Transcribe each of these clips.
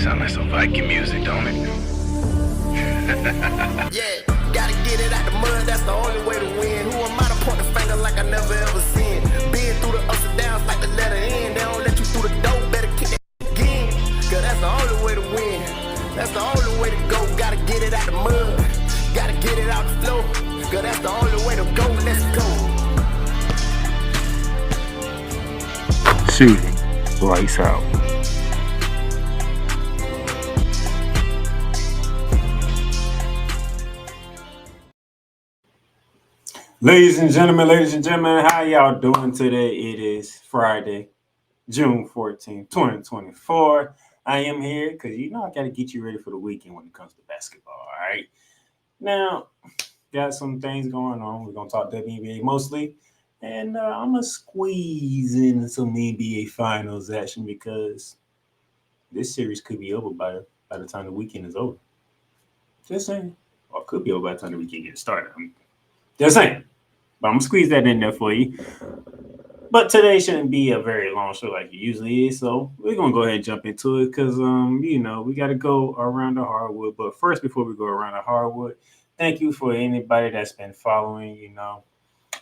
Sound like some Viking music, don't it? Yeah, gotta get it out the mud, that's the only way to win. Who am I to point the finger like I never ever seen? Been through the ups and downs like the letter N. They don't let you through the door, better kick that again. Cause that's the only way to win. That's the only way to go. Gotta get it out the mud, gotta get it out the flow. Cause that's the only way to go, let's go. Shooting lights out. Ladies and gentlemen, how y'all doing today? It is Friday, June 14th, 2024. I am here because I got to get you ready for the weekend when it comes to basketball, all right? Now, got some things going on. We're going to talk WNBA mostly, and I'm going to squeeze in some NBA Finals action because this series could be over by the time the weekend is over. Just saying. Or it could be over by the time the weekend gets started. Just saying. But I'm going to squeeze that in there for you. But today shouldn't be a very long show like it usually is. So we're going to go ahead and jump into it because, we got to go around the hardwood. But first, before we go around the hardwood, thank you for anybody that's been following,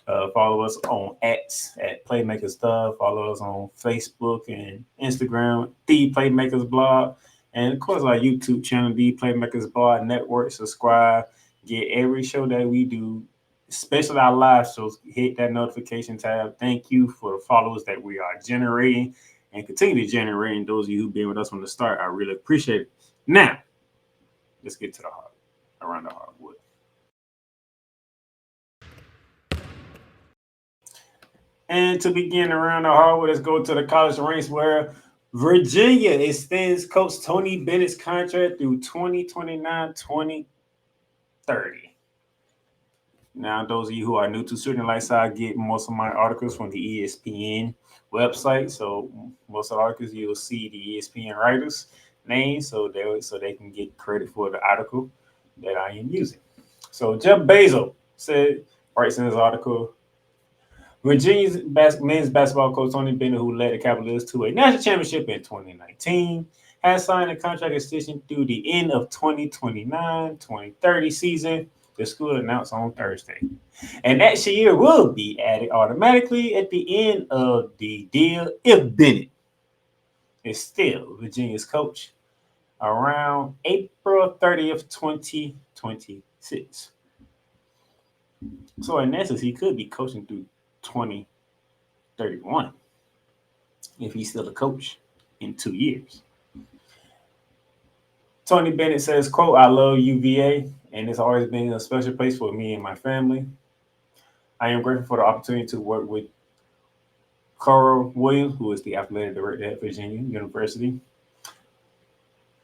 follow us on X at Playmaker Stuff. Follow us on Facebook and Instagram, The Playmakers Blog. And, of course, our YouTube channel, The Playmakers Blog Network. Subscribe. Get every show that we do, especially our live shows. Hit that notification tab. Thank you for the followers that we are generating and continue to generate. And those of you who've been with us from the start, I really appreciate it. Now, let's get to the heart, around the hardwood. And to begin around the hardwood, let's go to the college ranks where Virginia extends Coach Tony Bennett's contract through 2029-2030. Now, those of you who are new to Shooting Lights Out, I get most of my articles from the ESPN website. So most of the articles you'll see the ESPN writers' names, so they can get credit for the article that I am using. So Jeff Bezos writes in his article, Virginia's men's basketball coach Tony Bennett, who led the Cavaliers to a national championship in 2019, has signed a contract extension through the end of 2029-2030 season. The school announced on Thursday. And that year will be added automatically at the end of the deal if Bennett is still Virginia's coach around April 30th, 2026. So in essence, he could be coaching through 2031 if he's still a coach in 2 years. Tony Bennett says, quote, I love UVA, and it's always been a special place for me and my family. I am grateful for the opportunity to work with Carl Williams, who is the athletic director at Virginia University,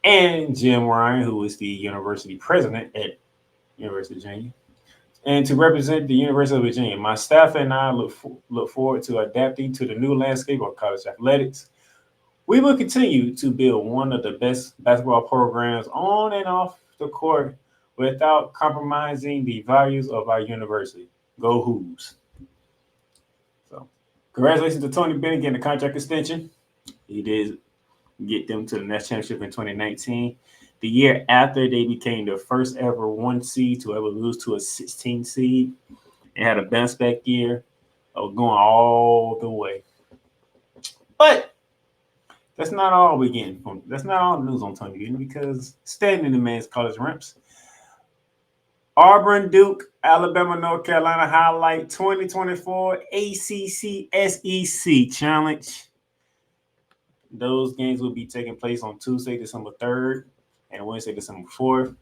and Jim Ryan, who is the university president at University of Virginia, and to represent the University of Virginia. My staff and I look forward to adapting to the new landscape of college athletics. We will continue to build one of the best basketball programs on and off the court without compromising the values of our university. Go Hoos. So, congratulations to Tony Bennett getting a contract extension. He did get them to the national championship in 2019. The year after, they became the first ever 1 seed to ever lose to a 16 seed. They had a bounce back year of going all the way. But that's not all we're getting from. That's not all the news on Tony Bennett because staying in the men's college ranks, Auburn, Duke, Alabama, North Carolina highlight 2024 ACC SEC Challenge. Those games will be taking place on Tuesday, December 3rd, and Wednesday, December 4th.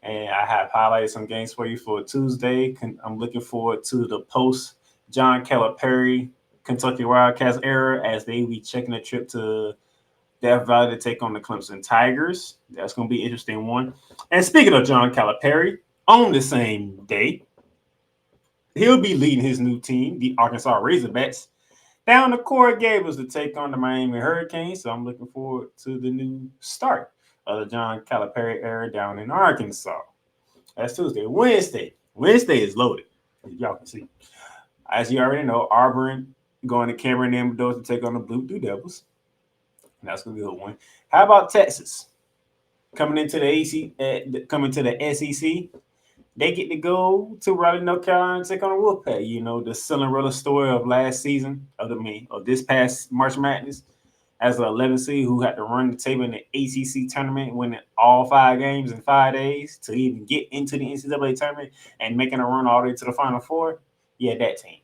And I have highlighted some games for you for Tuesday. I'm looking forward to the post John Calipari Kentucky Wildcats era as they be checking a trip to Death Valley to take on the Clemson Tigers. That's going to be an interesting one. And speaking of John Calipari, on the same day, he'll be leading his new team, the Arkansas Razorbacks, down to Coral Gables to take on the Miami Hurricanes. So I'm looking forward to the new start of the John Calipari era down in Arkansas. That's Tuesday. Wednesday is loaded, as y'all can see. As you already know, Auburn going to Cameron Amador to take on the Blue Devils. That's a good one. How about Texas coming into the coming to the SEC? They get to go to Raleigh, North Carolina, and take on the Wolfpack. You know, the Cinderella story of last season, of this past March Madness, as an 11 seed who had to run the table in the ACC tournament, winning all 5 games in 5 days to even get into the NCAA tournament and making a run all the way to the Final Four. Yeah, that team.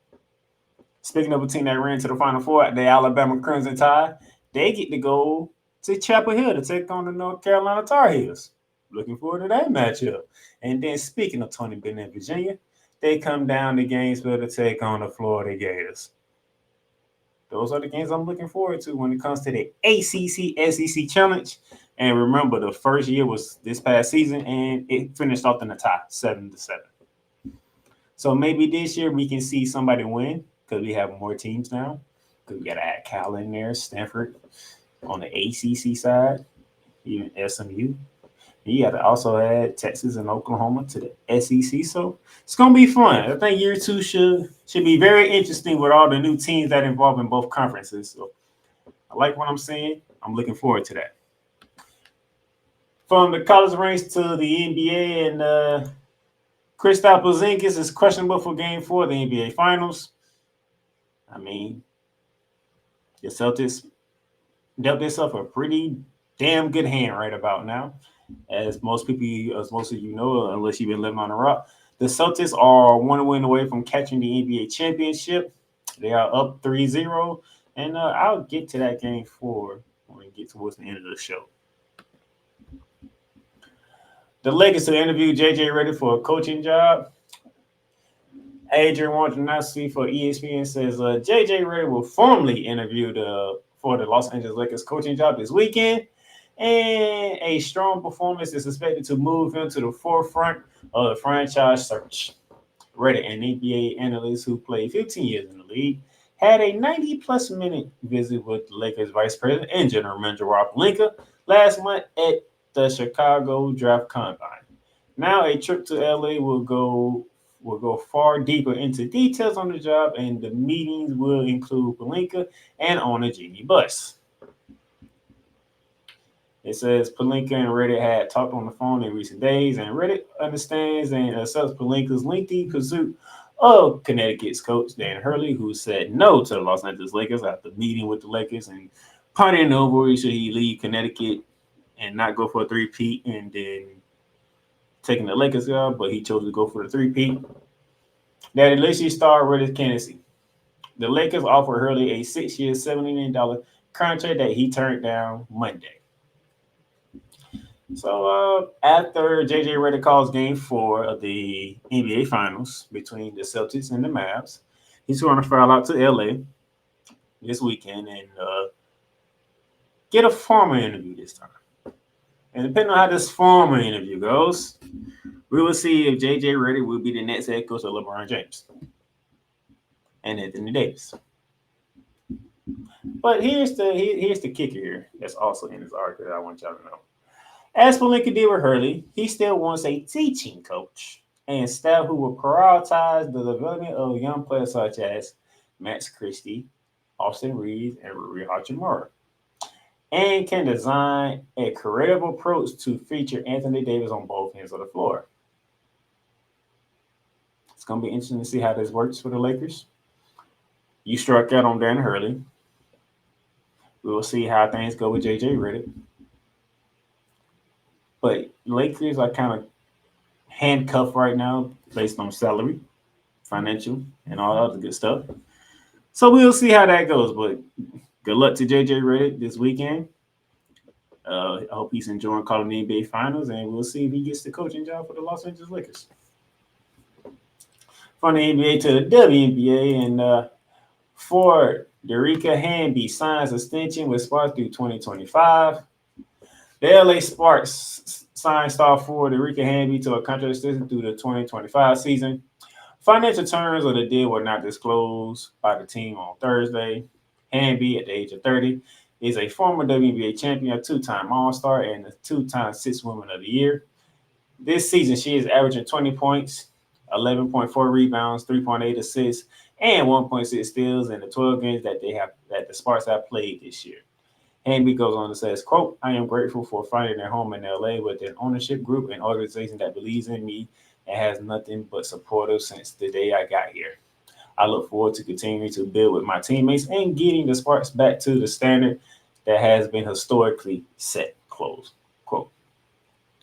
Speaking of a team that ran to the Final Four, the Alabama Crimson Tide, they get to go to Chapel Hill to take on the North Carolina Tar Heels. Looking forward to that matchup. And then speaking of Tony Bennett, Virginia, they come down to Gainesville to take on the Florida Gators. Those are the games I'm looking forward to when it comes to the ACC SEC Challenge. And remember, the first year was this past season, and it finished off in the tie, 7-7. So maybe this year we can see somebody win because we have more teams now. Because we got to add Cal in there, Stanford on the ACC side, even SMU. You got to also add Texas and Oklahoma to the SEC. So it's going to be fun. I think year 2 should be very interesting with all the new teams that involve in both conferences. So I like what I'm seeing. I'm looking forward to that. From the college ranks to the NBA, and Kristaps Porzingis is questionable for Game 4 of the NBA Finals. I mean, the Celtics dealt themselves a pretty damn good hand right about now. As most of you know, unless you've been living on a rock, the Celtics are 1 win away from catching the NBA championship. They are up 3-0, and I'll get to that Game 4 when we get towards the end of the show. The Lakers to interview JJ Redick for a coaching job. Adrian Wojnarowski for ESPN says JJ Redick will formally interview for the Los Angeles Lakers coaching job this weekend. And a strong performance is expected to move him to the forefront of the franchise search. Redick, an NBA analyst who played 15 years in the league, had a 90-plus minute visit with the Lakers vice president and general manager Rob Pelinka last month at the Chicago Draft Combine. Now a trip to LA will go far deeper into details on the job, and the meetings will include Pelinka and owner Jeannie Buss. It says Pelinka and Redick had talked on the phone in recent days, and Redick understands and accepts Pelinka's lengthy pursuit of Connecticut's coach Dan Hurley, who said no to the Los Angeles Lakers after meeting with the Lakers and pondering over should he leave Connecticut and not go for a three-peat and then taking the Lakers job, but he chose to go for the three-peat. That initially starred Redick's candidacy. The Lakers offered Hurley a 6-year, $70 million contract that he turned down Monday. So after JJ Redick calls Game 4 of the NBA Finals between the Celtics and the Mavs, he's going to file out to LA this weekend and get a formal interview this time. And depending on how this formal interview goes, we will see if JJ Redick will be the next head coach of LeBron James and Anthony Davis. But here's the kicker here that's also in this article that I want y'all to know. As Pelinka did with Hurley, he still wants a teaching coach and staff who will prioritize the development of young players such as Max Christie, Austin Reeves, and Rui Hachimura, and can design a creative approach to feature Anthony Davis on both ends of the floor. It's going to be interesting to see how this works for the Lakers. You struck out on Dan Hurley. We will see how things go with JJ Redick. But Lakers are kind of handcuffed right now based on salary, financial, and all that other good stuff. So we'll see how that goes. But good luck to JJ Redick this weekend. I hope he's enjoying calling the NBA Finals, and we'll see if he gets the coaching job for the Los Angeles Lakers. From the NBA to the WNBA, and for Derica Hamby signs extension with Sparks through 2025. The LA Sparks signed star forward Derica Hamby to a contract extension through the 2025 season. Financial terms of the deal were not disclosed by the team on Thursday. Hamby, at the age of 30, is a former WNBA champion, a 2-time All-Star, and a 2-time Sixth Woman of the Year. This season, she is averaging 20 points, 11.4 rebounds, 3.8 assists, and 1.6 steals in the 12 games that the Sparks have played this year. Hamby goes on and says, quote, I am grateful for finding a home in LA with an ownership group and organization that believes in me and has nothing but supportive since the day I got here. I look forward to continuing to build with my teammates and getting the Sparks back to the standard that has been historically set. Close quote.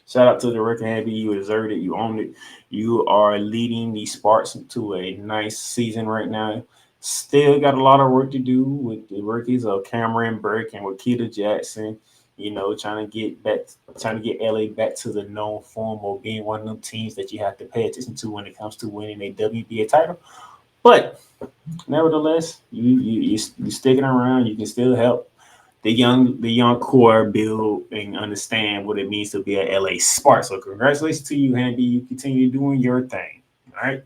Shout out to the Rick and Hamby. You deserved it. You owned it. You are leading the Sparks to a nice season right now. Still got a lot of work to do with the rookies of Cameron Burke and Wakita Jackson. You know, trying to get LA back to the known form of being one of them teams that you have to pay attention to when it comes to winning a WBA title. But nevertheless, you sticking around. You can still help the young core build and understand what it means to be a LA Spark. So congratulations to you, Handy. You continue doing your thing. All right.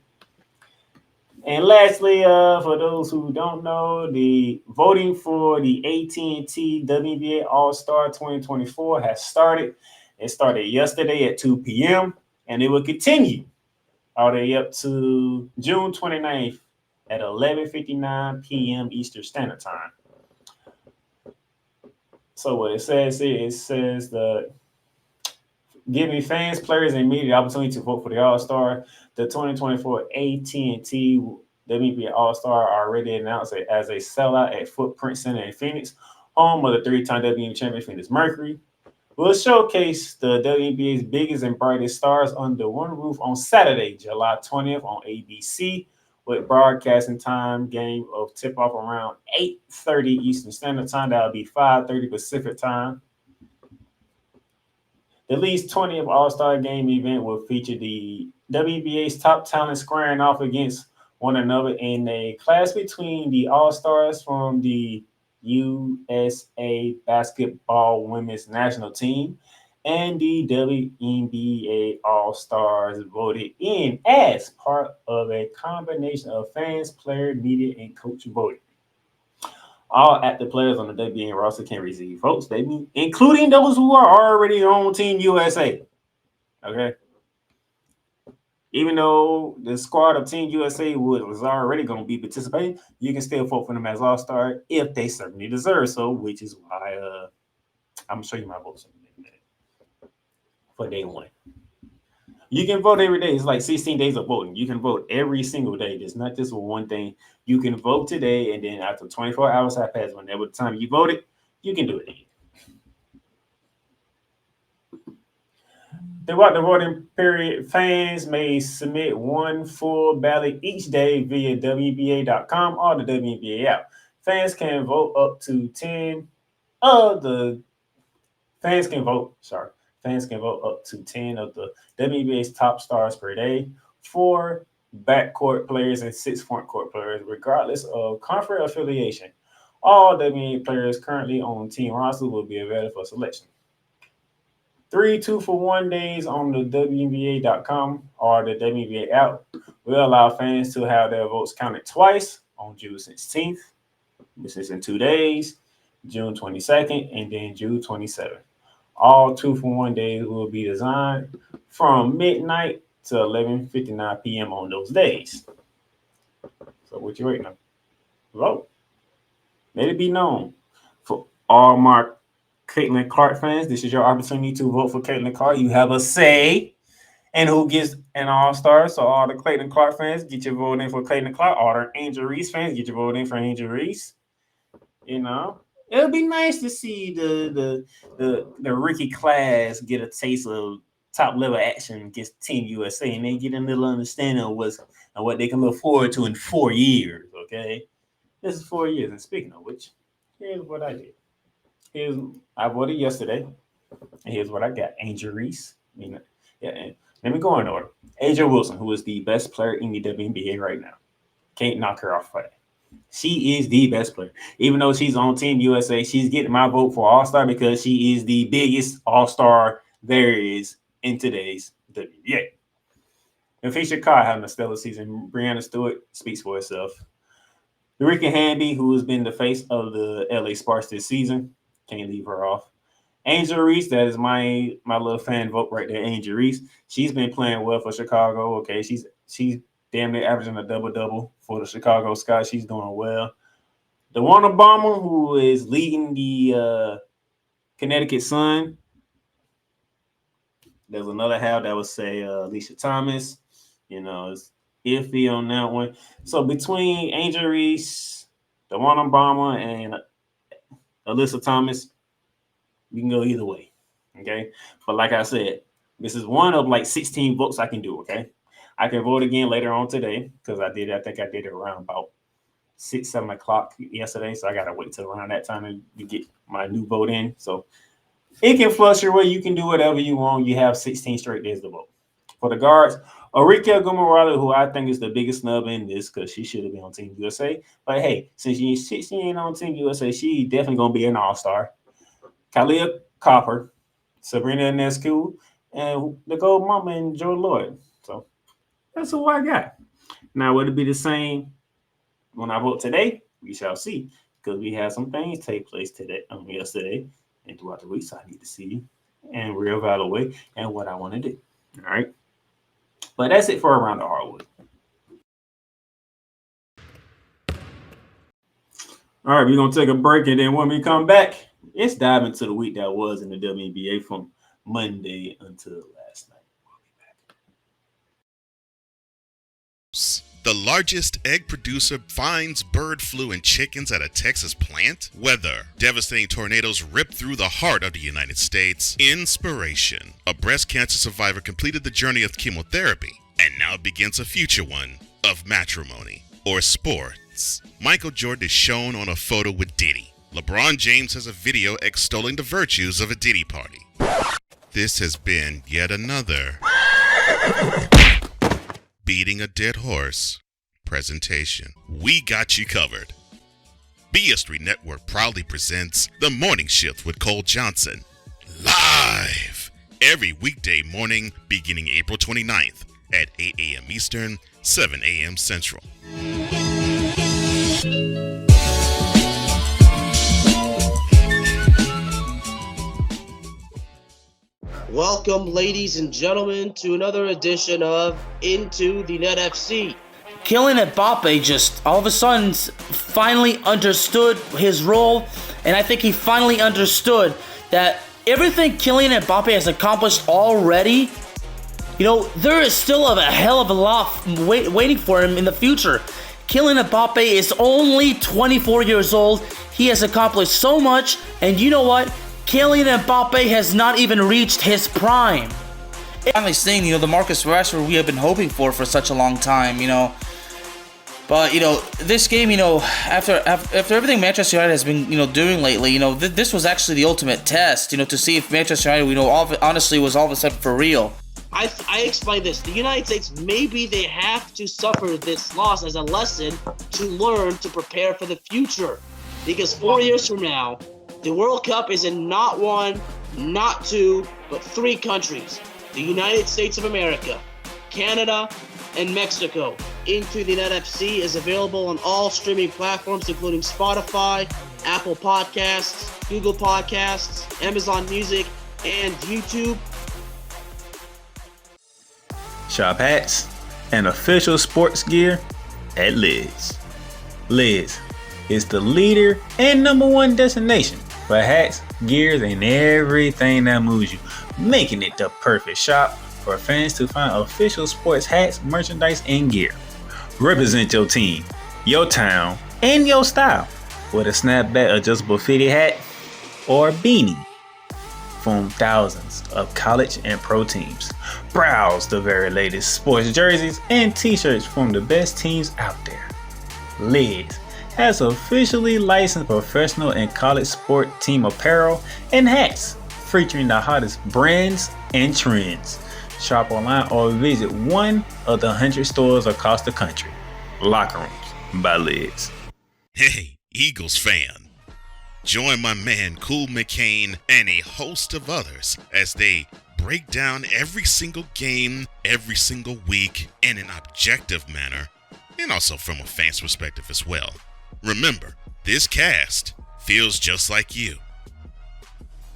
And lastly, for those who don't know, the voting for the AT&T WNBA All-Star 2024 has started. It started yesterday at 2 p.m. and it will continue all the way up to June 29th at 11:59 p.m. Eastern Standard Time. So what it says here, it says the giving fans, players, and media the opportunity to vote for the All-Star. The 2024 AT&T WNBA All-Star already announced it as a sellout at Footprint Center in Phoenix, home of the three-time WNBA champion Phoenix Mercury. Will showcase the WNBA's biggest and brightest stars under one roof on Saturday, July 20th on ABC, with broadcasting time game of tip-off around 8:30 Eastern Standard Time. That will be 5:30 Pacific Time. The League's 20th All-Star Game event will feature the WNBA's top talent squaring off against one another in a clash between the All-Stars from the USA Basketball Women's National Team and the WNBA All-Stars voted in as part of a combination of fans, player, media, and coach voting. All active players on the WNBA roster can receive votes, baby, including those who are already on Team USA. Okay. Even though the squad of Team USA was already going to be participating, you can still vote for them as All-Star if they certainly deserve so, which is why I'm going to show you my votes in a minute for day one. You can vote every day. It's like 16 days of voting. You can vote every single day. It's not just one thing. You can vote today, and then after 24 hours have passed, whenever the time you voted, you can do it again. Throughout the voting period, fans may submit one full ballot each day via WNBA.com or the WNBA app. Fans can vote up to 10 of the fans can vote, sorry. Fans can vote up to 10 of the WNBA's top stars per day, 4 backcourt players and 6 frontcourt players, regardless of conference affiliation. All WNBA players currently on team roster will be available for selection. 3 2-for-1 days on the WNBA.com or the WNBA app will allow fans to have their votes counted twice on June 16th, which is in 2 days, June 22nd, and then June 27th. All 2-for-1 days will be designed from midnight to 11:59 p.m. on those days. So what you waiting on? Vote. Let it be known for all my Caitlin Clark fans, this is your opportunity to vote for Caitlin Clark. You have a say in who gets an All-Star. So all the Caitlin Clark fans, get your vote in for Caitlin Clark. All the Angel Reese fans, get your vote in for Angel Reese. You know, it'll be nice to see the rookie class get a taste of top level action against Team USA, and they get a little understanding of what they can look forward to in 4 years. Okay, this is 4 years. And speaking of which, here's what I did. I voted yesterday, and here's what I got. Angel Reese. And let me go in order. Angel Wilson, who is the best player in the WNBA right now. Can't knock her off for that. She is the best player. Even though she's on Team USA, she's getting my vote for All-Star because she is the biggest All-Star there is in today's WNBA. And Fisher Carr having a stellar season. Brianna Stewart speaks for herself. Ricky Hamby, who has been the face of the LA Sparks this season, can't leave her off. Angel Reese, that is my little fan vote right there. Angel Reese, she's been playing well for Chicago. Okay, she's damn near averaging a double-double for the Chicago Sky. She's doing well. DeWanna Bomber, who is leading the Connecticut Sun. There's another half that would say Alicia Thomas. It's iffy on that one. So between Angel Reese, DeWanna Obama, and Alyssa Thomas, you can go either way. Okay. But like I said, this is one of like 16 votes I can do. Okay. I can vote again later on today because I think I did it around about 6, 7 o'clock yesterday. So I got to wait till around that time to get my new vote in. So it can fluctuate. You can do whatever you want. You have 16 straight days to vote. For the guards, Arika Gumaralu, who I think is the biggest snub in this because she should have been on Team USA. But hey, since she ain't on Team USA, she definitely going to be an all-star. Kalia Copper, Sabrina Ionescu, and Nicole Mama and Joe Lloyd. So that's who I got. Now, will it be the same when I vote today? We shall see because we had some things take place yesterday and throughout the week. So I need to see and reevaluate and what I want to do. All right. But that's it for Around the Hardwood. All right, we're going to take a break, and then when we come back, let's dive into the week that was in the WNBA from Monday until last night. We'll be back. The largest egg producer finds bird flu in chickens at a Texas plant. Weather. Devastating tornadoes rip through the heart of the United States. Inspiration. A breast cancer survivor completed the journey of chemotherapy, and now begins a future one of matrimony or sports. Michael Jordan is shown on a photo with Diddy. LeBron James has a video extolling the virtues of a Diddy party. This has been yet another beating a dead horse presentation. We got you covered. BS3 Network proudly presents The Morning Shift with Cole Johnson. Live every weekday morning beginning April 29th at 8 a.m. Eastern, 7 a.m. Central. Welcome, ladies and gentlemen, to another edition of Into the Net FC. Kylian Mbappe just all of a sudden finally understood his role, and I think he finally understood that everything Kylian Mbappe has accomplished already, there is still a hell of a lot waiting for him in the future. Kylian Mbappe is only 24 years old. He has accomplished so much, and you know what? Kylian Mbappe has not even reached his prime. Finally seeing, the Marcus Rashford we have been hoping for such a long time, But, this game, after everything Manchester United has been, doing lately, this was actually the ultimate test, to see if Manchester United, honestly was all of a sudden for real. I explained this. The United States, maybe they have to suffer this loss as a lesson to learn to prepare for the future. Because 4 years from now, the World Cup is in not one, not two, but 3 countries. The United States of America, Canada, and Mexico. Into the Net FC is available on all streaming platforms, including Spotify, Apple Podcasts, Google Podcasts, Amazon Music, and YouTube. Shop hats and official sports gear at Lids. Lids is the leader and #1 destination for hats, gears, and everything that moves you, making it the perfect shop for fans to find official sports hats, merchandise, and gear. Represent your team, your town, and your style with a snapback adjustable fitted hat or beanie from thousands of college and pro teams. Browse the very latest sports jerseys and t-shirts from the best teams out there. Lids has officially licensed professional and college sport team apparel and hats featuring the hottest brands and trends. Shop online or visit one of the 100 stores across the country. Locker Rooms by Lids. Hey, Eagles fan. Join my man Cool McCain and a host of others as they break down every single game, every single week in an objective manner, and also from a fan's perspective as well. Remember, this cast feels just like you.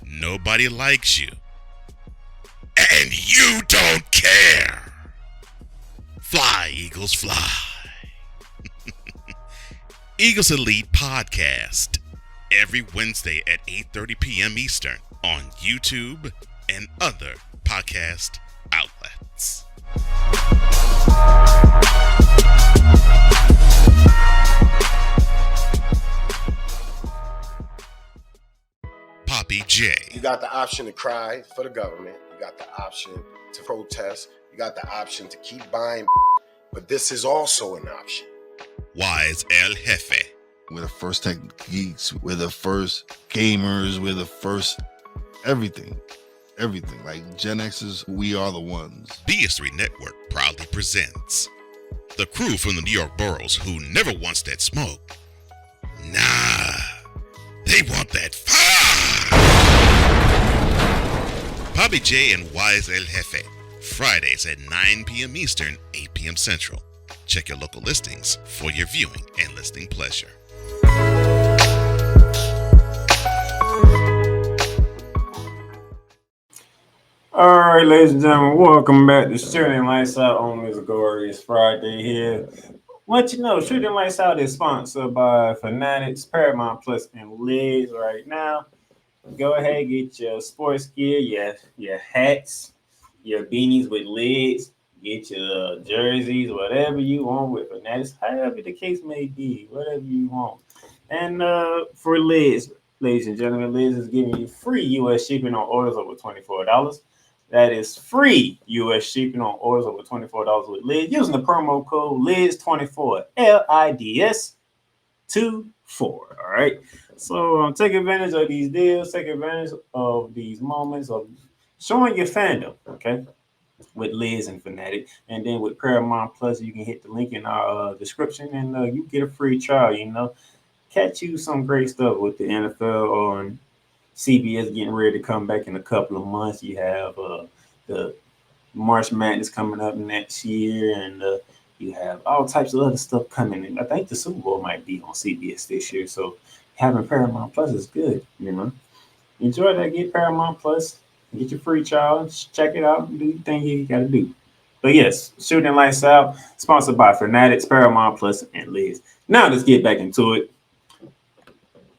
Nobody likes you. And you don't care. Fly, Eagles, fly. Eagles Elite Podcast. every Wednesday at 8:30 p.m. Eastern on YouTube and other podcast outlets. Poppy J. You got the option to cry for the government. You got the option to protest. You got the option to keep buying, but this is also an option. Wise El Jefe. We're the first tech geeks. We're the first gamers. We're the first everything. Everything. Like Gen X's, we are the ones. BS3 Network proudly presents the crew from the New York boroughs who never wants that smoke. Nah, they want that fire. Poppy J and Wise El Jefe. Fridays at 9 p.m. Eastern, 8 p.m. Central. Check your local listings for your viewing and listening pleasure. All right, ladies and gentlemen, welcome back to Shooting Lights Out on this glorious Friday here. Let you know, Shooting Lights Out is sponsored by Fanatics, Paramount Plus, and Lids right now. Go ahead, get your sports gear, your hats, your beanies with lids, get your jerseys, whatever you want with Fanatics, however the case may be, whatever you want. And for lids, ladies and gentlemen, Lids is giving you free U.S. shipping on orders over $24. That is free U.S. shipping on orders over $24 with Lids using the promo code LIDS24, LIDS 24. All right. So take advantage of these deals, take advantage of these moments of showing your fandom, okay, with Liz and Fanatic. And then with Paramount Plus, you can hit the link in our description and you get a free trial, Catch you some great stuff with the NFL on CBS getting ready to come back in a couple of months. You have the March Madness coming up next year, and you have all types of other stuff coming in. I think the Super Bowl might be on CBS this year, so having Paramount Plus is good, Enjoy that. Get Paramount Plus. Get your free trial. Check it out. Do the thing you got to do. But yes, Shooting Lights Out, sponsored by Fanatics, Paramount Plus, and Liz. Now let's get back into it.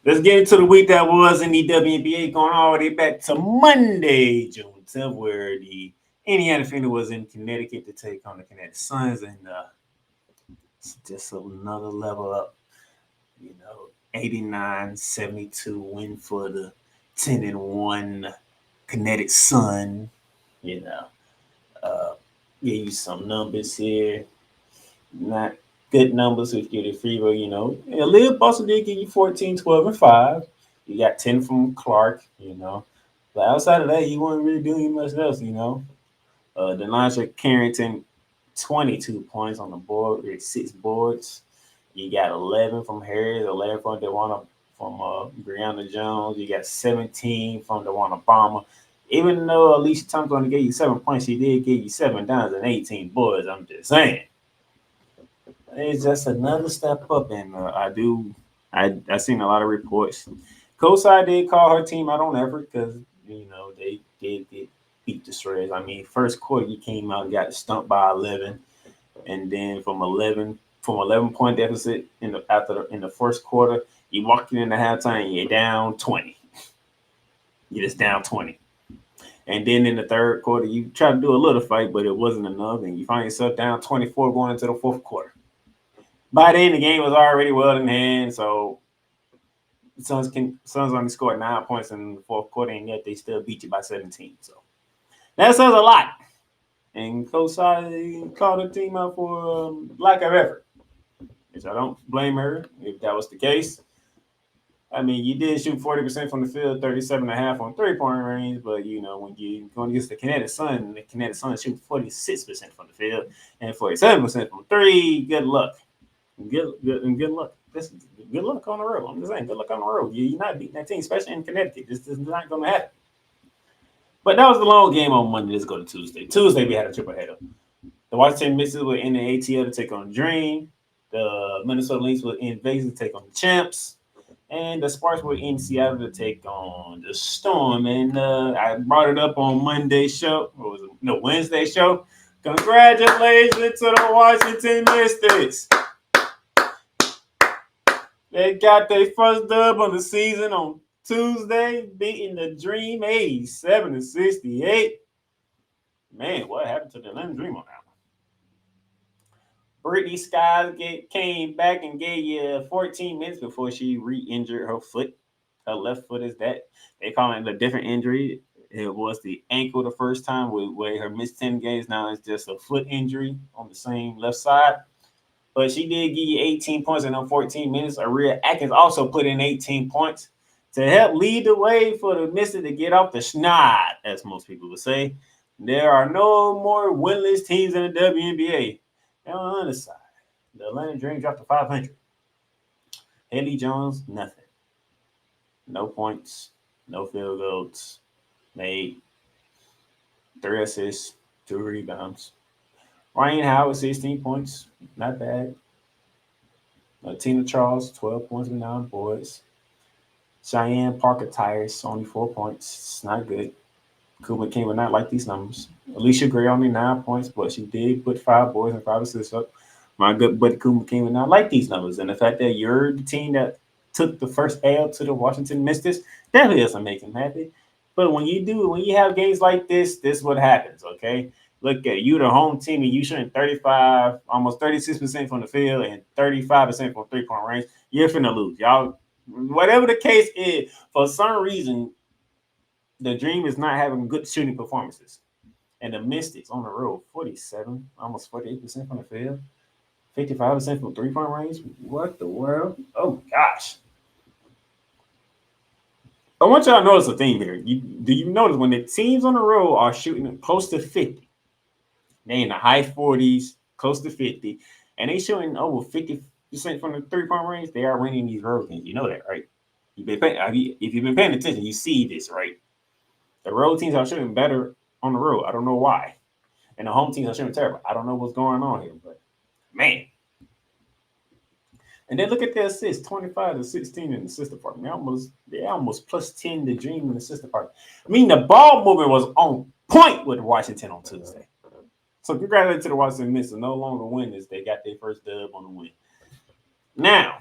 Let's get into the week that was in the WNBA, going all the way back to Monday, June 10th, where the Indiana Phoenix was in Connecticut to take on the Connecticut Suns, and it's just another level up. 89-72 win for the 10-1 Connecticut Sun. Give you some numbers here. Not good numbers if you're the fever, Lil Boston did give you 14, 12, and 5. You got 10 from Clark, But outside of that, you weren't really doing much else, Denasia Carrington, 22 points on the board with 6 boards. You got 11 from Harris, 11 from DeWanna, from Brianna Jones. You got 17 from DeWanna Palmer. Even though Alicia Thompson only gave you 7 points, she did give you 7 dimes and 18 boards. I'm just saying. It's just another step up, and I seen a lot of reports. Kosai did call her team out on effort because, they did get beat the shreds. I mean, first quarter, you came out and got stumped by 11, and then from 11-point deficit in the first quarter, you walked in the halftime and you're down 20. You're just down 20. And then in the third quarter, you tried to do a little fight, but it wasn't enough, and you find yourself down 24 going into the fourth quarter. By then, the game was already well in hand, so the Suns only scored 9 points in the fourth quarter, and yet they still beat you by 17. So that says a lot. And Kosai called the team out for lack of effort, which I don't blame her if that was the case. I mean, you did shoot 40% from the field, 37.5 on three-point range, but, when you're going against the Connecticut Sun shoot 46% from the field and 47% from three. Good luck. Good luck. Good luck on the road. I'm just saying, good luck on the road. You're not beating that team, especially in Connecticut. This is not going to happen. But that was the long game on Monday. Let's go to Tuesday. Tuesday, we had a triple header. The Washington Mystics were in the ATL to take on Dream. The Minnesota Lynx were in Vegas to take on the Champs. And the Sparks were in Seattle to take on the Storm. And I brought it up on Monday's show. Wednesday's show. Congratulations to the Washington Mystics. They got their first dub on the season on Tuesday, beating the Dream 87-68. Man, what happened to the Atlanta Dream on that one? Brittany Skies came back and gave you 14 minutes before she re-injured her foot. Her left foot is that. They call it a different injury. It was the ankle the first time where her missed 10 games. Now it's just a foot injury on the same left side. But she did give you 18 points in them 14 minutes. Aria Atkins also put in 18 points to help lead the way for the Misses to get off the schneid, as most people would say. There are no more winless teams in the WNBA. And on the other side, the Atlanta Dream dropped to 500. Haley Jones, nothing. No points, no field goals made, 3 assists, 2 rebounds. Ryan Howard, 16 points, not bad. Tina Charles, 12 points with 9 boards. Cheyenne Parker Tires, only 4 points. It's not good. Kuma King would not like these numbers. Alicia Gray, only 9 points, but she did put 5 boards and 5 assists up. My good buddy Kuma King would not like these numbers. And the fact that you're the team that took the first L to the Washington Mystics definitely doesn't make him happy. But when you have games like this is what happens, okay? Look at you, the home team, and you shooting 35, almost 36% from the field and 35% from 3-point range. You're finna lose. Y'all, whatever the case is, for some reason, the Dream is not having good shooting performances. And the Mystics on the road, 47, almost 48% from the field, 55% from 3-point range. What the world? Oh, gosh. I want y'all to notice a thing here. Do you notice when the teams on the road are shooting close to 50, they in the high 40s, close to 50, and they shooting over 50% from the 3-point range, they are winning these road games. You know that, right? If you've been paying attention, you see this, right? The road teams are shooting better on the road. I don't know why. And the home teams are shooting terrible. I don't know what's going on here, but man. And then look at their assists, 25-16 in the assist department. They almost plus 10 to Dream in the assist department. I mean, the ball movement was on point with Washington on Tuesday. So congratulations to the Washington Mystics. No longer winners. They got their first dub on the win. Now,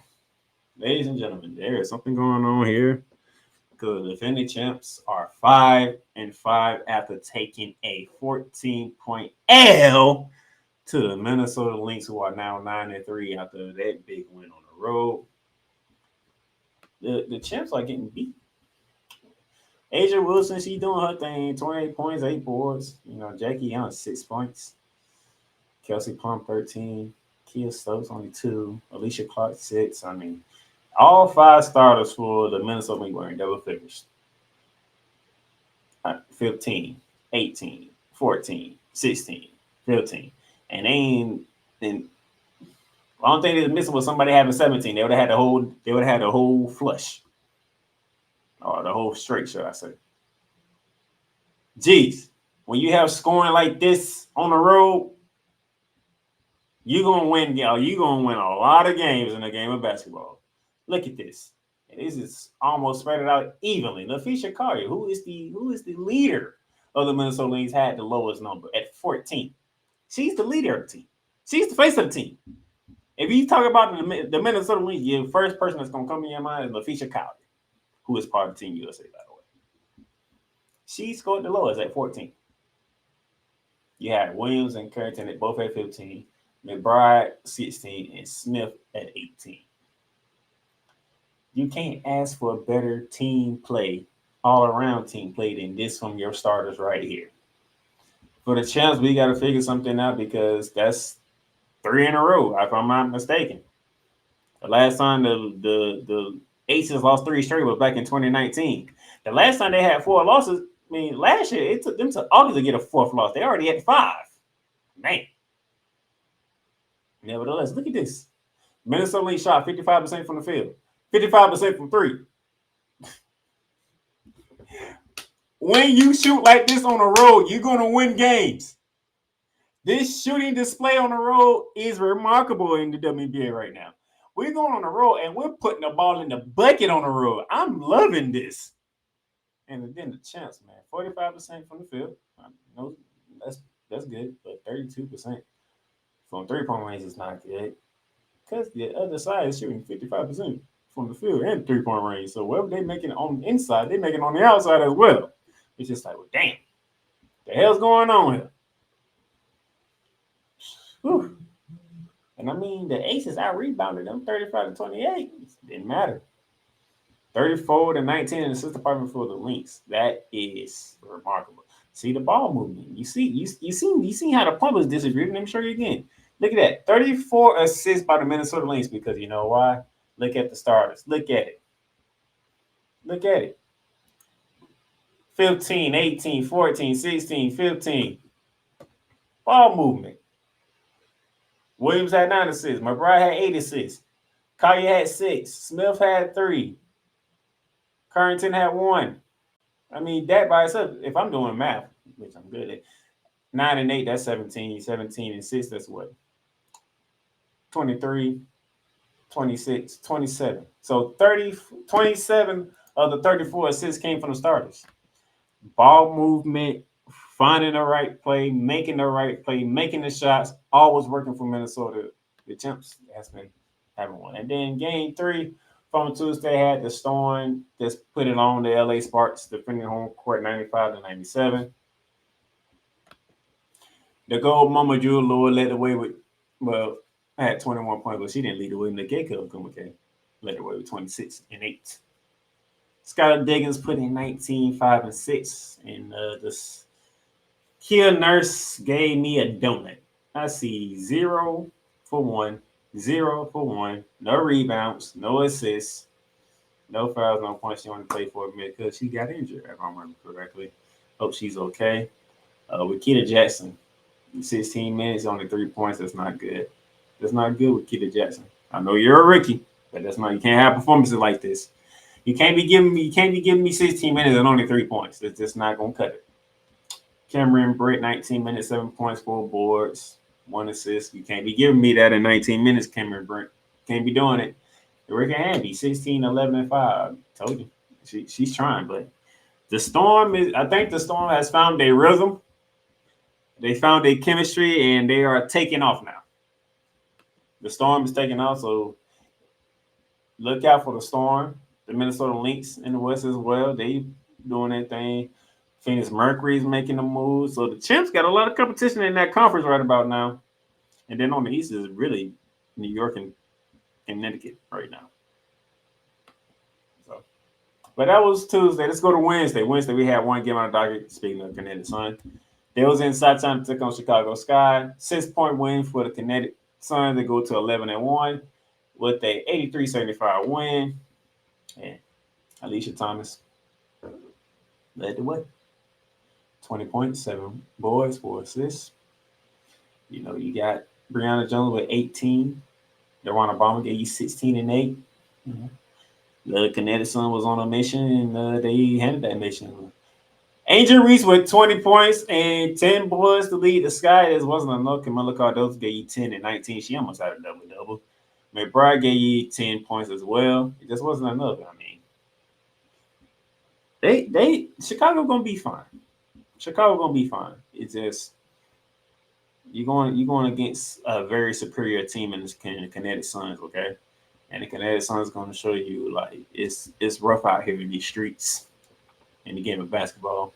ladies and gentlemen, there is something going on here. Because the defending champs are 5-5 after taking a 14-point L to the Minnesota Lynx, who are now 9-3 after that big win on the road. The champs are getting beat. Asia Wilson, she's doing her thing. 28 points, 8 boards. Jackie Young, 6 points. Kelsey Plum, 13. Kia Stokes, only 2. Alicia Clark, 6. I mean, all 5 starters for the Minnesota Lynx were in double figures. 15, 18, 14, 16, 15. And I don't think they was missing with somebody having 17. They would have had the whole flush. Or the whole straight, should I say. Jeez, when you have scoring like this on the road, you're gonna win, y'all. You're gonna win a lot of games in a game of basketball. Look at this. This is almost spread it out evenly. LaFisha Collier, who is the leader of the Minnesota Lynx, had the lowest number at 14. She's the leader of the team. She's the face of the team. If you talk about the Minnesota Lynx, your first person that's going to come in your mind is LaFisha Collier, who is part of Team USA, by the way. She scored the lowest at 14. You had Williams and Carrington at both at 15, McBride 16, and Smith at 18. You can't ask for a better team play, all-around team play than this from your starters right here. For the champs, we got to figure something out because that's 3 in a row, if I'm not mistaken. The last time the Aces lost 3 straight was back in 2019. The last time they had 4 losses, I mean, last year, it took them to August to get a 4th loss. They already had 5. Man. Nevertheless, look at this. Minnesota Lynx shot 55% from the field. 55% from 3. When you shoot like this on the road, you're going to win games. This shooting display on the road is remarkable in the WNBA right now. We're going on the road, and we're putting the ball in the bucket on the road. I'm loving this. And then the champs, man, 45% from the field. No, that's good, but 32% from 3-point range is not good because the other side is shooting 55%. from the field and 3-point range. So whatever they making on the inside, they making on the outside as well. It's just like, well, damn, the hell's going on here? Whew. And I mean, the Aces out rebounded them 35-28. Didn't matter. 34-19 in the assist department for the Lynx. That is remarkable. See the ball movement. You see how the Pumpers disagreed. Let me show you again. Look at that. 34 assists by the Minnesota Lynx because you know why? Look at the starters. Look at it. Look at it. 15, 18, 14, 16, 15. Ball movement. Williams had 9 assists. McBride had 8 assists. Collier had 6. Smith had 3. Currington had 1. I mean, that by itself, if I'm doing math, which I'm good at, 9 and 8, that's 17. 17 and 6, that's what? 23, 26, 27. So 27 of the 34 assists came from the starters. Ball movement, finding the right play, making the shots, always working for Minnesota. The champs has been having one. And then game 3 from Tuesday had the Storm just put it on the LA Sparks, defending home court 95-97. The gold Mama Jewel Lord led the way with, well, had 21 points, but she didn't lead the way. Nageka Kumake led the way with 26 and 8. Skylar Diggins put in 19, 5, and 6. And this Kia Nurse gave me a donut. I see 0 for 1, 0 for 1, no rebounds, no assists, no fouls, no points. She only played for a minute because she got injured, if I remember correctly. Hope she's okay. With Keita Jackson, 16 minutes, only 3 points. That's not good. That's not good with Keita Jackson. I know you're a rookie, but that's not. You can't have performances like this. You can't be giving me 16 minutes and only 3 points. It's just not gonna cut it. Cameron Britt, 19 minutes, 7 points, 4 boards, 1 assist. You can't be giving me that in 19 minutes, Cameron Britt. Can't be doing it. Rick Hanby, 16, 11, and 5. Told you. She's trying, but the Storm is. I think the Storm has found their rhythm. They found their chemistry, and they are taking off now. The Storm is taking off, so look out for the Storm. The Minnesota Lynx in the West as well. They doing their thing. Phoenix Mercury's making the move. So the Champs got a lot of competition in that conference right about now. And then on the East is really New York and Connecticut right now. So, but that was Tuesday. Let's go to Wednesday. Wednesday, we had one game on the docket, speaking of Connecticut Sun. They was in Southtown to take on Chicago Sky. 6-point win for the Connecticut Sun. They go to 11-1 with a 83-75 win. And Alicia Thomas led the way. 20 points, 7 boards, 4 assists. You know, you got Brianna Jones with 18. Dewana Obama gave you 16 and 8. The Connecticut Sun was on a mission, and they handled that mission. Angel Reese with 20 points and 10 boards to lead the Sky. This wasn't enough. Camilla Cardozo gave you 10 and 19. She almost had a double-double. McBride gave you 10 points as well. It just wasn't enough. I mean, Chicago gonna be fine. Chicago gonna be fine. It's just you're going against a very superior team in the Connecticut Suns, okay? And the Connecticut Suns going to show you like it's rough out here in these streets in the game of basketball.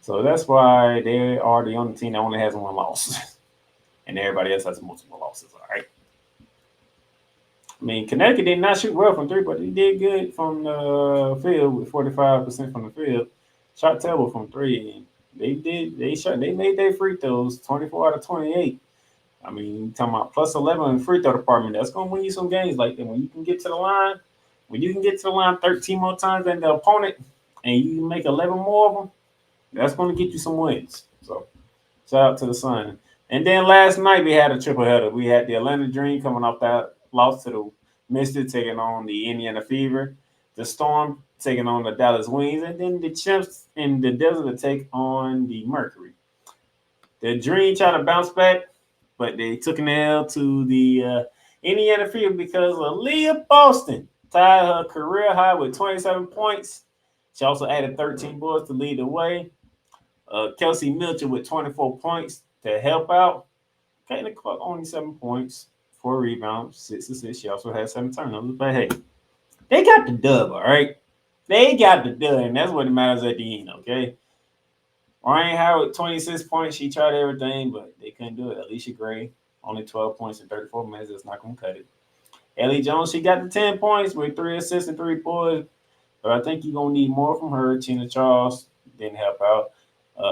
So that's why they are the only team that only has 1 loss, and everybody else has multiple losses. All right. I mean, Connecticut did not shoot well from 3, but they did good from the field with 45% from the field. Shot terrible from 3. And they made their free throws 24 out of 28. I mean, you're talking about plus 11 in the free throw department. That's going to win you some games like that. When you can get to the line, 13 more times than the opponent, and you can make 11 more of them, that's going to get you some wins. So, shout out to the Sun. And then last night we had a triple header. We had the Atlanta Dream coming off that loss to the Mystic, taking on the Indiana Fever. The Storm taking on the Dallas Wings, and then the Champs in the Desert to take on the Mercury. The Dream tried to bounce back, but they took an L to the Indiana Fever because Aaliyah Boston tied her career high with 27 points. She also added 13 boards to lead the way. Kelsey Milcher with 24 points to help out. Caitlin Clark only 7 points, 4 rebounds, 6 assists. She also had 7 turnovers. But hey, They got the dub, all right? They got the dub, and that's what matters at the end, okay? Ryan Howard, 26 points. She tried everything, but they couldn't do it. Alicia Gray, only 12 points in 34 minutes. That's not going to cut it. Ellie Jones, she got the 10 points with 3 assists and 3 boards. But I think you're going to need more from her. Tina Charles didn't help out.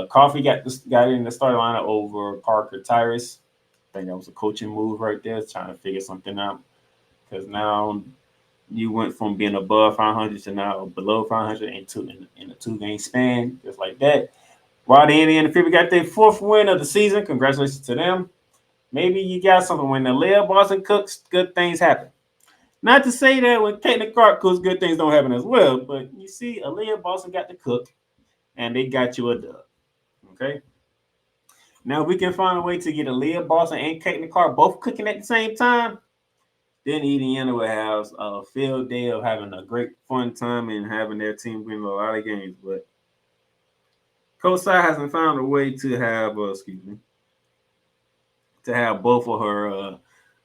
Coffee got in the starting lineup over Parker Tyrus. I think that was a coaching move right there, trying to figure something out. Because now you went from being above 500 to now below 500 in a 2-game span, just like that. While the Indiana Fever got their 4th win of the season, congratulations to them. Maybe you got something. When the Aaliyah Boston cooks, good things happen. Not to say that when Caitlin Clark cooks, good things don't happen as well, but you see, Aaliyah Boston got the cook, and they got you a dub. Okay? Now, if we can find a way to get Aaliyah Boston and Caitlin Clark both cooking at the same time, then Indiana will have a field day of having a great fun time and having their team win a lot of games. But Coach Tsai hasn't found a way to have, to have both of her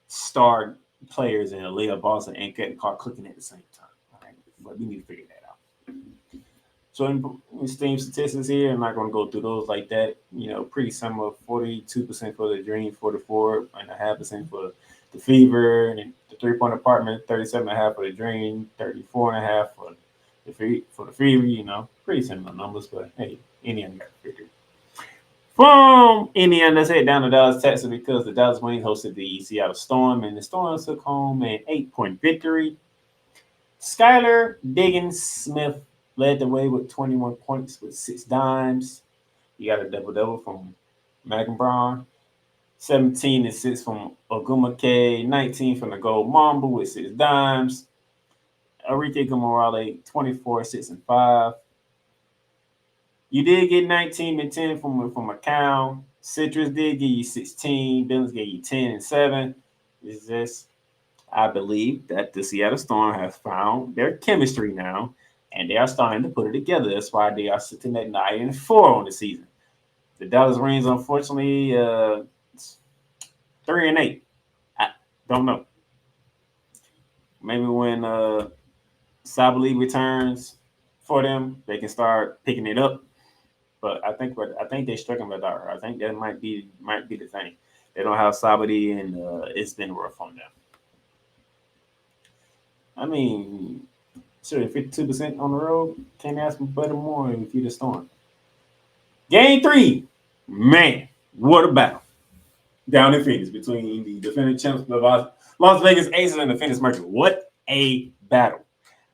star players in Aaliyah Boston and Caitlin Clark cooking at the same time. All right? But we need to figure that out. So in Steam statistics here, I'm not going to go through those like that. Pretty similar: 42% for the Dream, 44.5% for the Fever, and the 3-point apartment, 37.5 for the Dream, 34.5 for the Fever. Pretty similar numbers, but hey, Indiana got the figure. From Indiana, let's head down to Dallas, Texas, because the Dallas Wings hosted the Seattle Storm, and the Storm took home an 8-point victory. Skylar Diggins Smith led the way with 21 points with 6 dimes. You got a double-double from Megan Braun. 17 and 6 from Ogumake. 19 from the Gold Mamba with 6 dimes. Enrique Gomorale, 24, 6, and 5. You did get 19 and 10 from McCown. Citrus did give you 16. Billings gave you 10 and 7. Is this? I believe that the Seattle Storm has found their chemistry now, and they are starting to put it together. That's why they are sitting at 9 and 4 on the season. The Dallas Wings, unfortunately, 3 and 8. I don't know. Maybe when Sabali returns for them, they can start picking it up. But I think they're struggling with that. I think that might be the thing. They don't have Sabali, and it's been rough on them. I mean, sure, 52% on the road. Can't ask for better more if you're the Storm. Game 3, man, what a battle down in Phoenix between the defending champs, the Las Vegas Aces, and the Phoenix Mercury. What a battle!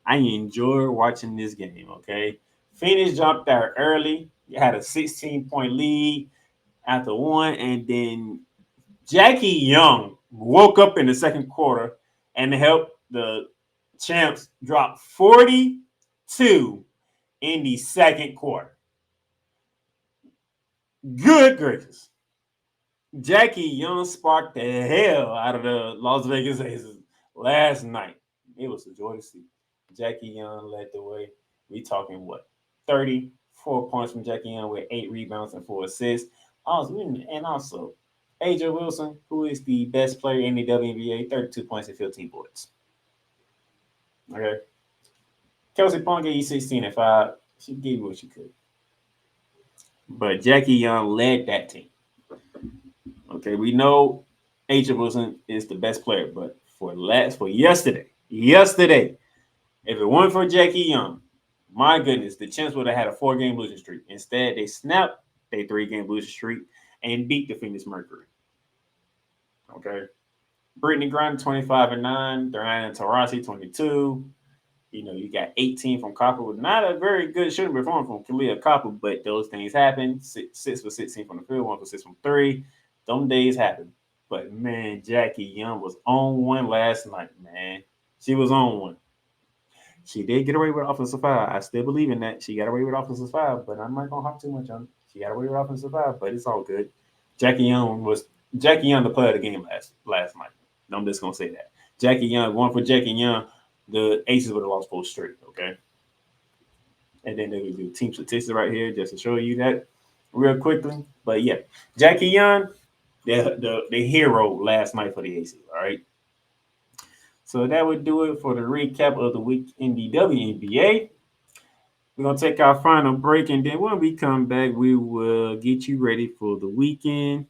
I enjoy watching this game. Okay, Phoenix jumped out early. Had a 16-point lead after 1, and then Jackie Young woke up in the second quarter and helped the champs drop 42 in the second quarter. Good gracious. Jackie Young sparked the hell out of the Las Vegas Aces last night. It was a joy to see. Jackie Young led the way. We talking what? 34 points from Jackie Young with 8 rebounds and 4 assists. Also, AJ Wilson, who is the best player in the WNBA, 32 points and 15 boards. Okay. Kelsey Pong gave you 16 and 5. She gave you what she could. But Jackie Young led that team. Okay, we know AJ Wilson is the best player, but for yesterday, if it weren't for Jackie Young, my goodness, the Champs would have had a 4-game losing streak. Instead, they snapped their 3-game losing streak and beat the Phoenix Mercury. Okay. Brittany Griner, 25 and 9. Diana Taurasi, 22. You got 18 from Copper with not a very good shooting performance from Kalia Copper, but those things happen. 6 for 16 from the field, 1 for 6 from 3. Them days happen. But, man, Jackie Young was on one last night, man. She was on one. She did get away with offensive foul. I still believe in that. She got away with offensive foul, but I'm not going to hop too much on it. She got away with offensive foul, but it's all good. Jackie Young the player of the game last night. I'm just going to say that. Jackie Young, 1 for Jackie Young, the Aces would have lost 4 straight, okay? And then they would do team statistics right here just to show you that real quickly. But, yeah, Jackie Young, the hero last night for the Aces, all right? So that would do it for the recap of the week in the WNBA. We're going to take our final break, and then when we come back, we will get you ready for the weekend.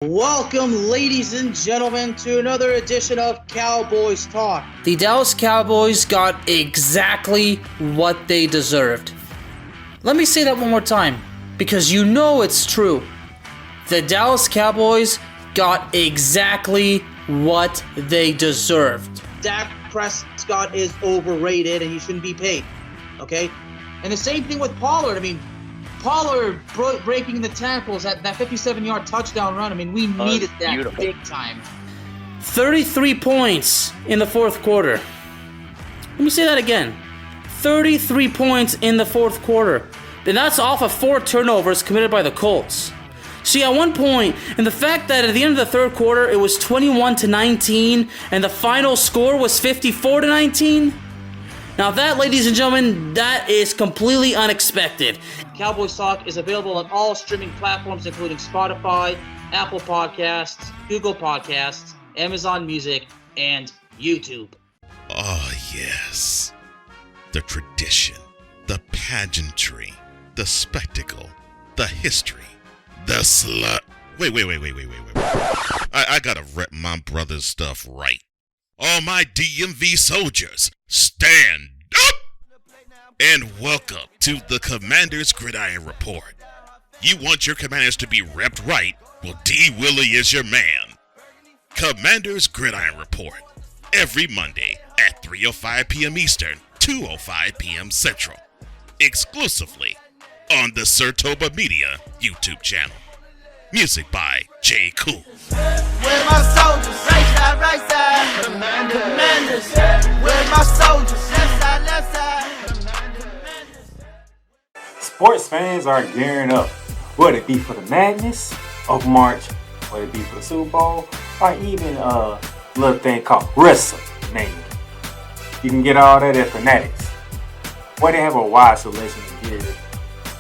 Welcome, ladies and gentlemen, to another edition of Cowboys Talk. The Dallas Cowboys got exactly what they deserved. Let me say that one more time, because you know it's true. The Dallas Cowboys got exactly what they deserved. Dak Prescott is overrated and he shouldn't be paid, okay? And the same thing with Pollard. I mean, Pollard breaking the tackles at that 57-yard touchdown run. I mean, we needed that big time. 33 points in the fourth quarter. Let me say that again. 33 points in the fourth quarter. And that's off of 4 turnovers committed by the Colts. See, at one point, and the fact that at the end of the third quarter, it was 21-19, and the final score was 54-19. Now that, ladies and gentlemen, that is completely unexpected. Cowboys Talk is available on all streaming platforms, including Spotify, Apple Podcasts, Google Podcasts, Amazon Music, and YouTube. Oh, yes. The tradition, the pageantry, the spectacle, the history, the slut. Wait. I gotta rep my brother's stuff right. All my DMV soldiers, stand up! And welcome to the Commander's Gridiron Report. You want your commanders to be repped right? Well, D. Willie is your man. Commander's Gridiron Report. Every Monday at 3:05 p.m. Eastern, 2:05 p.m. Central. Exclusively on the Sertoba Media YouTube channel. Music by J. Cool. Where my soldiers? Right side. Commanders. Where my soldiers? Left side. Sports fans are gearing up, whether it be for the madness of March, whether it be for the Super Bowl, or even a little thing called WrestleMania. You can get all that at Fanatics, where they have a wide selection of gear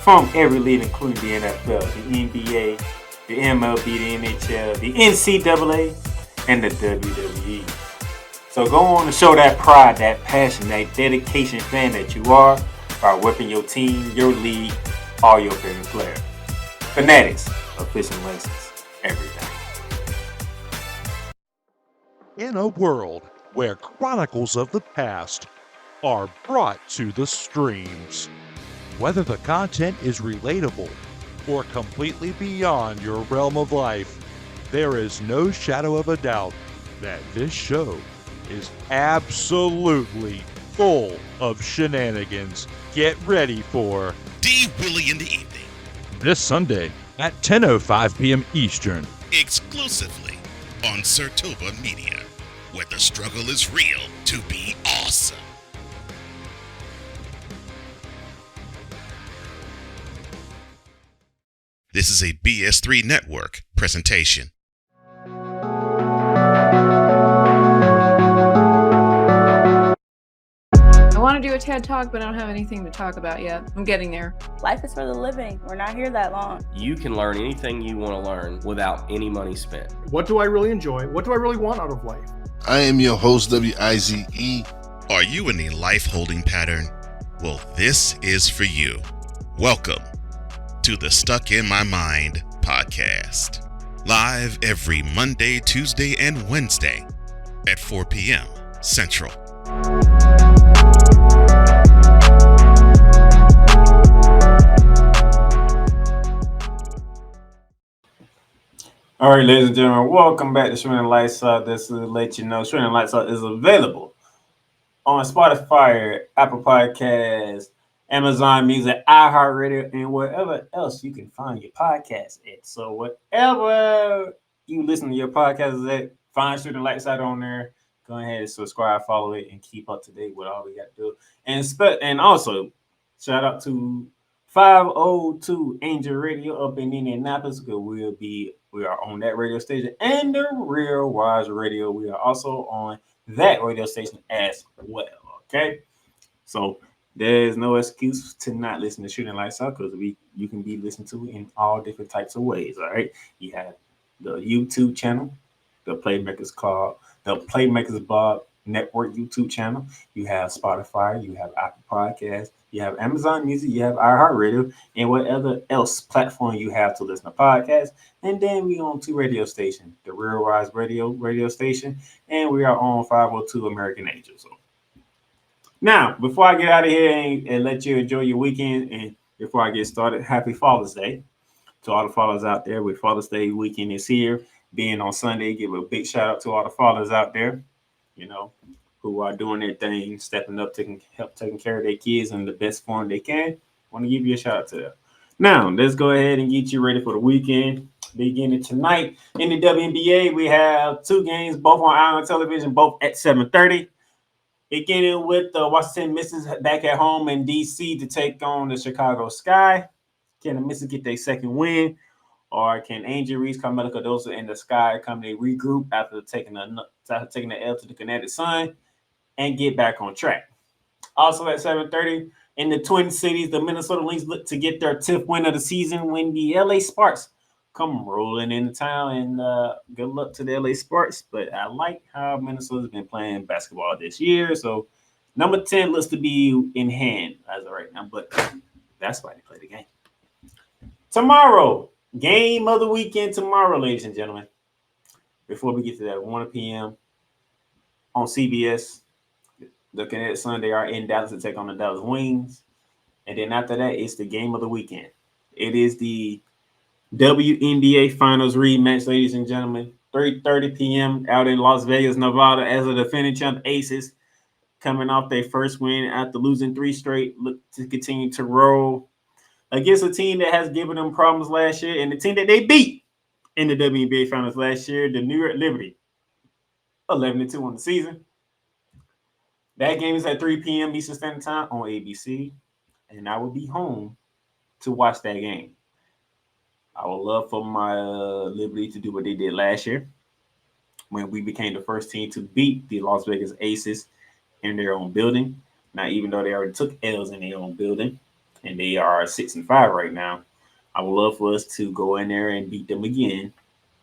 from every league, including the NFL, the NBA, the MLB, the NHL, the NCAA, and the WWE. So go on and show that pride, that passion, that dedication fan that you are by whipping your team, your league, or your favorite player. Fanatics, official license, everything. In a world where chronicles of the past are brought to the streams, whether the content is relatable or completely beyond your realm of life, there is no shadow of a doubt that this show is absolutely full of shenanigans. Get ready for D. Willie in the evening. this Sunday at 10:05 p.m. Eastern. Exclusively on Sertoba Media, where the struggle is real to be awesome. This is a BS3 Network presentation. I want to do a TED Talk, but I don't have anything to talk about yet. I'm getting there. Life is for the living. We're not here that long. You can learn anything you want to learn without any money spent. What do I really enjoy? What do I really want out of life? I am your host, WIZE. Are you in a life holding pattern? Well, this is for you. Welcome to the Stuck in My Mind podcast. Live every Monday, Tuesday, and Wednesday at 4 p.m. Central. All right, ladies and gentlemen, welcome back to Shining Lights Out. This is to let you know Shining Lights Out is available on Spotify, Apple Podcasts, Amazon Music, iHeartRadio, and wherever else you can find your podcast at. So whatever you listen to your podcast at, find Shining Lights Out on there. Go ahead and subscribe, follow it, and keep up to date with all we got to do. And also, shout out to 502 Angel Radio up in Indianapolis, because we are on that radio station, and the Real Wise Radio. We are also on that radio station as well. Okay, so there's no excuse to not listen to Shooting Lights Out, because you can be listened to in all different types of ways. All right, you have the YouTube channel, the Playmakers Blog Network YouTube channel. You have Spotify, you have Apple Podcasts, you have Amazon Music, you have iHeartRadio, and whatever else platform you have to listen to podcasts. And then we on 2 radio stations, the Real Rise radio station, and we are on 502 American Angels. So now, before I get out of here and let you enjoy your weekend, and before I get started, happy Father's Day to all the fathers out there. With Father's Day weekend is here, being on Sunday, give a big shout out to all the fathers out there, you know, who are doing their thing, stepping up, taking care of their kids in the best form they can. Want to give you a shout out to them. Now, let's go ahead and get you ready for the weekend. Beginning tonight in the WNBA, we have 2 games, both on Island Television, both at 7:30. Beginning with the Washington Mystics back at home in D.C. to take on the Chicago Sky. Can the Mystics get their second win? Or can Angel Reese, Carmelo Cardoso, and the Sky come they regroup after taking the L to the Kinetic Sun and get back on track? Also at 7:30 in the Twin Cities, the Minnesota Lynx look to get their 10th win of the season when the LA Sparks come rolling into town. And good luck to the LA Sparks. But I like how Minnesota's been playing basketball this year. So number 10 looks to be in hand as of right now. But that's why they play the game. Tomorrow, game of the weekend tomorrow, ladies and gentlemen. Before we get to that, 1 p.m. on CBS. Looking at Sunday, are in Dallas to take on the Dallas Wings. And then after that, it's the game of the weekend. It is the WNBA Finals rematch, ladies and gentlemen. 3:30 p.m. out in Las Vegas, Nevada, as the defending champ Aces coming off their first win after losing 3 straight, look to continue to roll against a team that has given them problems last year and the team that they beat in the WNBA Finals last year, the New York Liberty, 11-2 on the season. That game is at 3 p.m. Eastern Standard Time on ABC, and I will be home to watch that game. I would love for my Liberty to do what they did last year when we became the first team to beat the Las Vegas Aces in their own building. Now, even though they already took L's in their own building, and they are 6-5 right now, I would love for us to go in there and beat them again.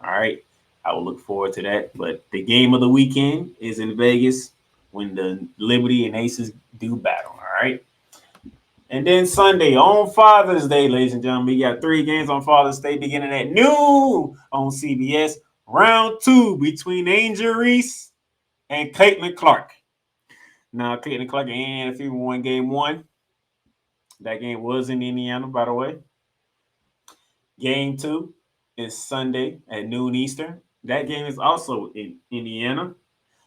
All right, I will look forward to that. But the game of the weekend is in Vegas when the Liberty and Aces do battle. All right. And then Sunday on Father's Day, ladies and gentlemen, we got 3 games on Father's Day beginning at noon on CBS. Round 2 between Angel Reese and Caitlin Clark. Now, Caitlin Clark and Ann Fever won game 1. That game was in Indiana, by the way. Game 2 is Sunday at noon Eastern. That game is also in Indiana.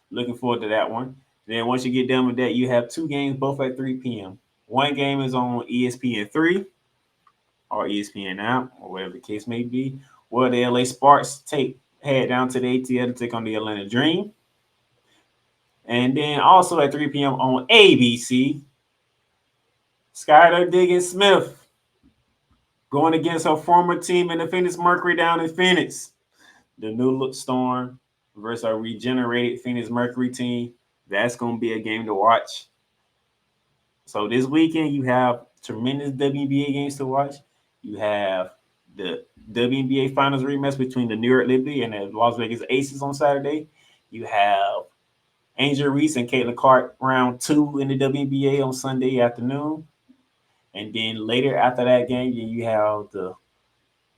Looking forward to that one. Then once you get done with that, you have 2 games, both at 3 p.m. One game is on ESPN3 or ESPN Now, or whatever the case may be, where the LA Sparks head down to the ATL to take on the Atlanta Dream. And then also at 3 p.m. on ABC, Skylar Diggins-Smith going against her former team in the Phoenix Mercury down in Phoenix. The New Look Storm versus a regenerated Phoenix Mercury team. That's going to be a game to watch. So this weekend, you have tremendous WNBA games to watch. You have the WNBA Finals rematch between the New York Liberty and the Las Vegas Aces on Saturday. You have Angel Reese and Caitlin Clark round 2 in the WNBA on Sunday afternoon. And then later after that game, you have the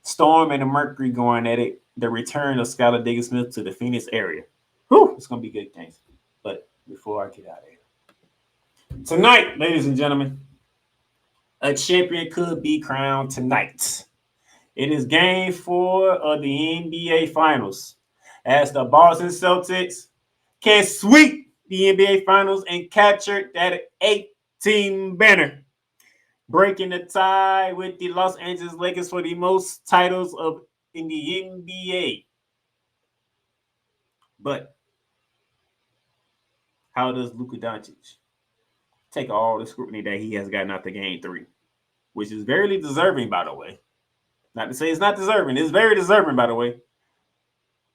Storm and the Mercury going at it. The return of Skylar Diggins-Smith to the Phoenix area. Whew, it's going to be good games. But before I get out of here. Tonight, ladies and gentlemen, a champion could be crowned tonight. It is game 4 of the NBA Finals as the Boston Celtics can sweep the NBA Finals and capture that 8-team banner, breaking the tie with the Los Angeles Lakers for the most titles in the NBA. But how does Luka Doncic take all the scrutiny that he has gotten after game 3, which is very deserving, by the way? Not to say it's not deserving. It's very deserving, by the way.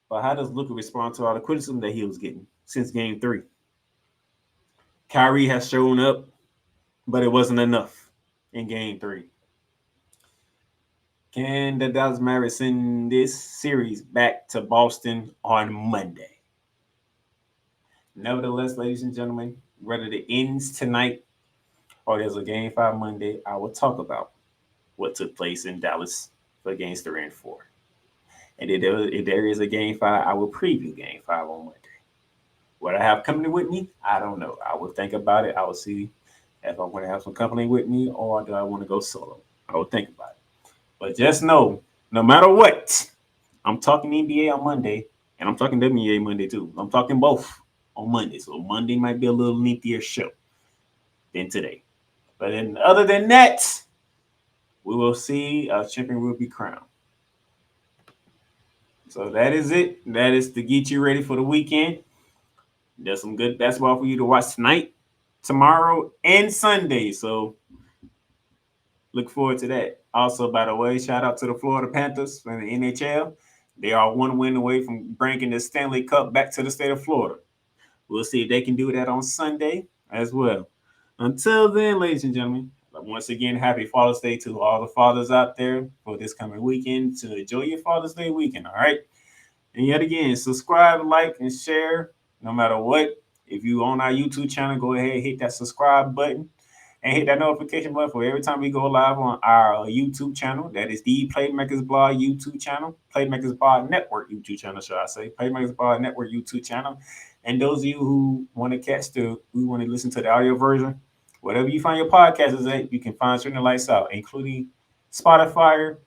But how does Luka respond to all the criticism that he was getting since game 3? Kyrie has shown up, but it wasn't enough in game 3. Can the Dallas Mavericks send this series back to Boston on Monday? Nevertheless, ladies and gentlemen, whether it ends tonight or there's a Game 5 Monday, I will talk about what took place in Dallas for Games 3 and 4. And if there is a Game 5, I will preview Game 5 on Monday. What I have company with me, I don't know. I will think about it. I will see if I want to have some company with me or do I want to go solo. I will think about it. But just know, no matter what, I'm talking NBA on Monday and I'm talking WNBA Monday too. I'm talking both on Monday. So Monday might be a little lengthier show than today. But then other than that, we will see a champion will be crowned. So that is it. That is to get you ready for the weekend. There's some good basketball for you to watch tonight, tomorrow, and Sunday. So look forward to that. Also, by the way, shout out to the Florida Panthers from the NHL. They are one win away from bringing the Stanley Cup back to the state of Florida. We'll see if they can do that on Sunday as well. Until then, ladies and gentlemen, once again, happy Father's Day to all the fathers out there for this coming weekend. To enjoy your Father's Day weekend, all right? And yet again, subscribe, like, and share no matter what. If you on our YouTube channel, go ahead and hit that subscribe button and hit that notification button for every time we go live on our YouTube channel. That is the Playmakers Blog YouTube channel, Playmakers Blog Network YouTube channel, should I say, Playmakers Blog Network YouTube channel. And those of you who want to want to listen to the audio version, whatever you find your podcasts at, you can find Turn the Lights Out, including Spotify,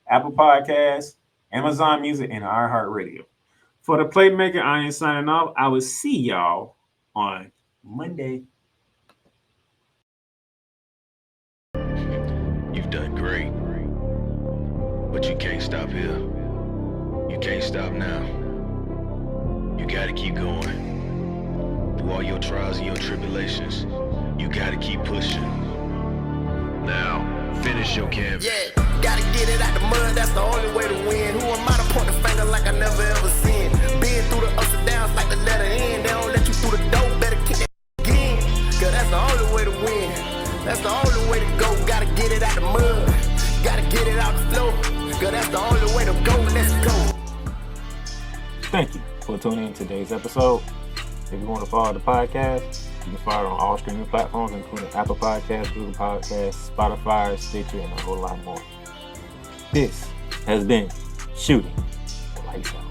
Apple Podcasts, Amazon Music, and iHeartRadio. For the Playmaker, I am signing off. I will see y'all on Monday. You've done great, but you can't stop here. You can't stop now. You gotta keep going. Through all your trials and your tribulations, you gotta keep pushing. Now, finish your canvas. Yeah, gotta get it out the mud, that's the only way to win. Who am I to point the finger like I never ever seen? Been through the ups and downs like the letter N. They don't let you through the door, better kick that again. Cause that's the only way to win. That's the only way to go. Gotta get it out the mud, gotta get it out the flow. Cause that's the only way to go, let's go. Thank you for tuning in to today's episode. If you want to follow the podcast, you can follow it on all streaming platforms, including Apple Podcasts, Google Podcasts, Spotify, Stitcher, and a whole lot more. This has been Shooting the Lights Out.